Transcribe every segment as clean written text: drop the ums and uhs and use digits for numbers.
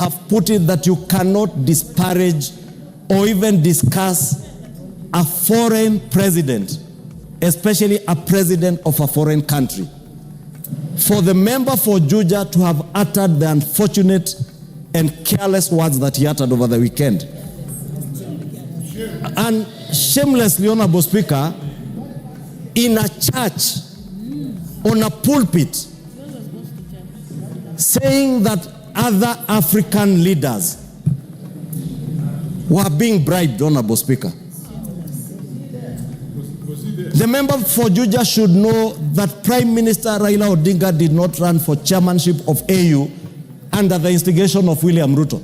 have put it that you cannot disparage or even discuss a foreign president, especially a president of a foreign country. For the member for JUJA to have uttered the unfortunate and careless words that he uttered over the weekend, and shamelessly, Honorable Speaker, in a church, on a pulpit, saying that other African leaders were being bribed, Honorable Speaker. The member for JUJA should know that Prime Minister Raila Odinga did not run for chairmanship of AU under the instigation of William Ruto.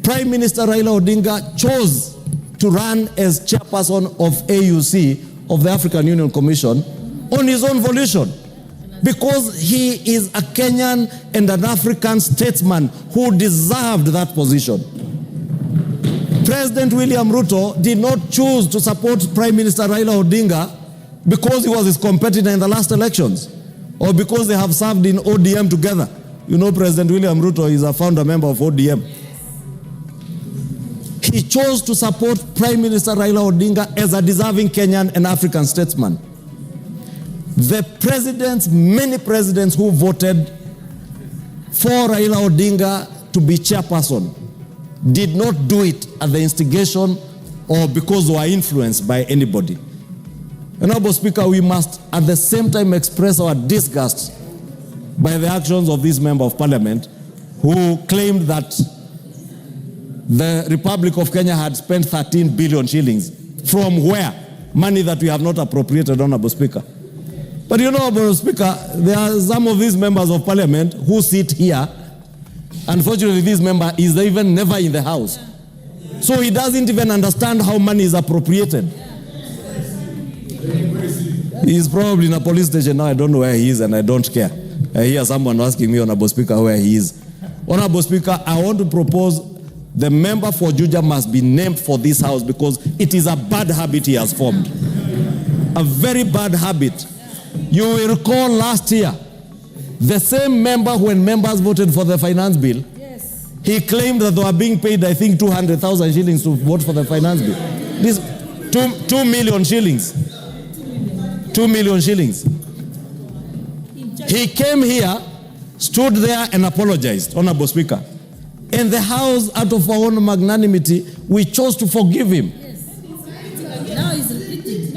Prime Minister Raila Odinga chose to run as chairperson of AUC, of the African Union Commission, on his own volition, because he is a Kenyan and an African statesman who deserved that position. President William Ruto did not choose to support Prime Minister Raila Odinga because he was his competitor in the last elections, or because they have served in ODM together. You know, President William Ruto is a founder member of ODM. He chose to support Prime Minister Raila Odinga as a deserving Kenyan and African statesman. The presidents, many presidents who voted for Raila Odinga to be chairperson, did not do it at the instigation or because they were influenced by anybody. Honorable Speaker, we must at the same time express our disgust by the actions of this member of parliament who claimed that the Republic of Kenya had spent 13 billion shillings. From where? Money that we have not appropriated, Honorable Speaker. But you know, Honorable Speaker, there are some of these members of parliament who sit here. Unfortunately, this member is even never in the house. So he doesn't even understand how money is appropriated. He's probably in a police station now. I don't know where he is and I don't care. I hear someone asking me, Honorable Speaker, where he is. Honorable Speaker, I want to propose the member for JUJA must be named for this house because it is a bad habit he has formed. A very bad habit. You will recall last year, the same member, when members voted for the finance bill, yes, he claimed that they were being paid, I think, 200,000 shillings to vote for the finance bill. This 2 million shillings. 2 million shillings. He came here, stood there and apologized, Honorable Speaker. And the House, out of our own magnanimity, we chose to forgive him. Yes. Now he's repeated.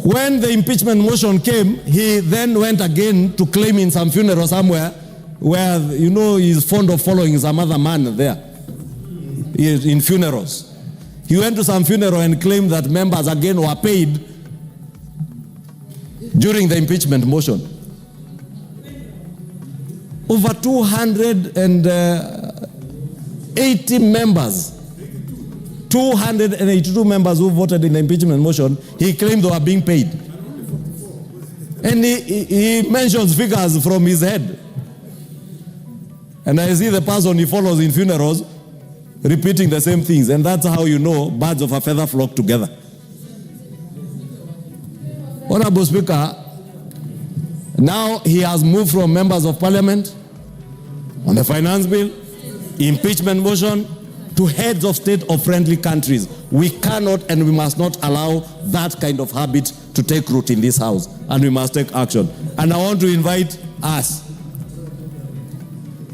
When the impeachment motion came, he then went again to claim in some funeral somewhere where, you know, he's fond of following some other man there in funerals. He went to some funeral and claimed that members again were paid during the impeachment motion. Over 280 members, 282 members who voted in the impeachment motion, he claimed they were being paid. And he mentions figures from his head. And I see the person he follows in funerals repeating the same things. And that's how you know birds of a feather flock together. Honorable Speaker, now he has moved from members of parliament on the finance bill, impeachment motion, to heads of state of friendly countries. We cannot and we must not allow that kind of habit to take root in this house, and we must take action. And I want to invite us.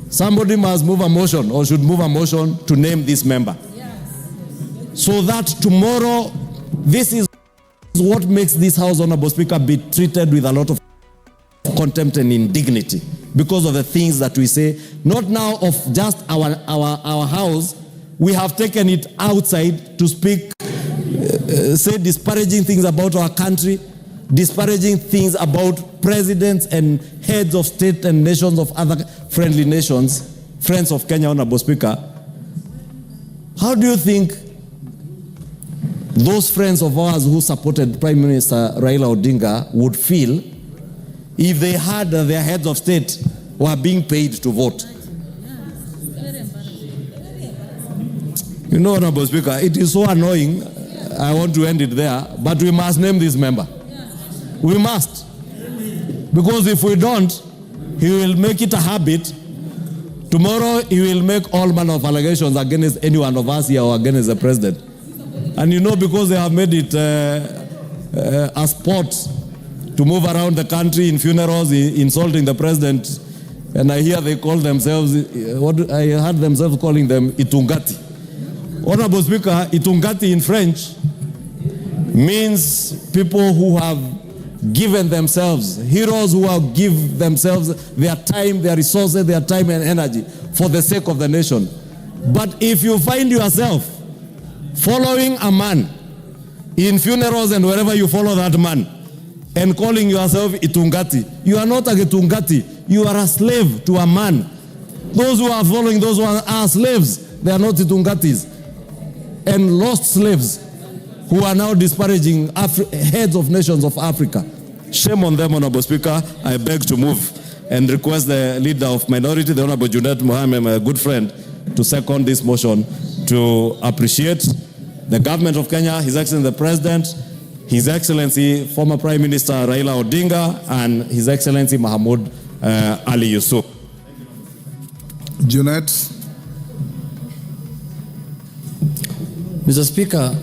Somebody must move a motion, or should move a motion, to name this member. Yes. So that tomorrow, this is what makes this house, Honorable Speaker, be treated with a lot of contempt and indignity because of the things that we say, not now of just our house. We have taken it outside to speak, say disparaging things about our country, disparaging things about presidents and heads of state and nations of other friendly nations, friends of Kenya, Honorable Speaker. How do you think those friends of ours who supported Prime Minister Raila Odinga would feel if they heard that their heads of state were being paid to vote? You know, Honorable Speaker, it is so annoying. I want to end it there, but we must name this member. We must. Because if we don't, he will make it a habit Tomorrow he will make all manner of allegations against any one of us here or against the president. And you know, because they have made it a sport to move around the country in funerals, insulting the president. And I hear they call themselves, I heard themselves calling them Itungati. Honorable Speaker, Itungati in French means people who have given themselves, heroes who have given themselves their time, their resources, their time and energy for the sake of the nation. But if you find yourself following a man in funerals and wherever you follow that man and calling yourself Itungati, you are not a Itungati, you are a slave to a man. Those who are following those who are slaves, they are not Itungatis and lost slaves who are now disparaging heads of nations of Africa. Shame on them, Honorable Speaker. I beg to move and request the leader of minority, the Honorable Junet Mohammed, my good friend, to second this motion to appreciate the government of Kenya, His Excellency the President, His Excellency former Prime Minister Raila Odinga, and His Excellency Mahmoud Ali Yusuf. Junet. Mr. Speaker,